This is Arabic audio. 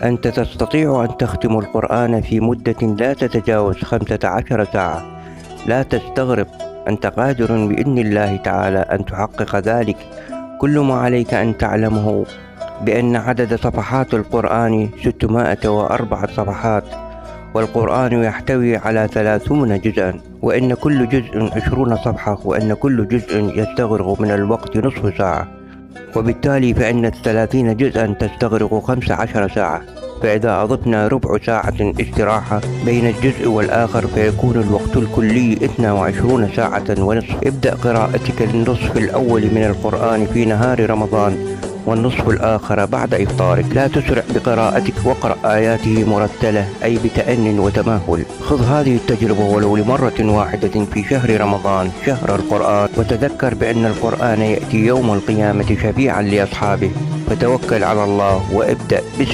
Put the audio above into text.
أنت تستطيع أن تختم القرآن في مدة لا تتجاوز 15 ساعة. لا تستغرب، أنت قادر بإذن الله تعالى أن تحقق ذلك. كل ما عليك أن تعلمه بأن عدد صفحات القرآن 604 صفحات، والقرآن يحتوي على 30 جزءا، وإن كل جزء 20 صفحة، وإن كل جزء يستغرق من الوقت نصف ساعة، وبالتالي فإن 30 جزءا تستغرق 15 ساعة. فإذا أضفنا ربع ساعة استراحة بين الجزء والآخر فيكون الوقت الكلي 22 ساعة ونصف. ابدأ قراءتك للنصف الأول من القرآن في نهار رمضان، والنصف الآخر بعد إفطارك. لا تسرع بقراءتك، واقرأ آياته مرتلة أي بتأن وتمهل. خذ هذه التجربة ولو لمرة واحدة في شهر رمضان، شهر القرآن، وتذكر بأن القرآن يأتي يوم القيامة شفيعا لأصحابه. فتوكل على الله وابدأ بسم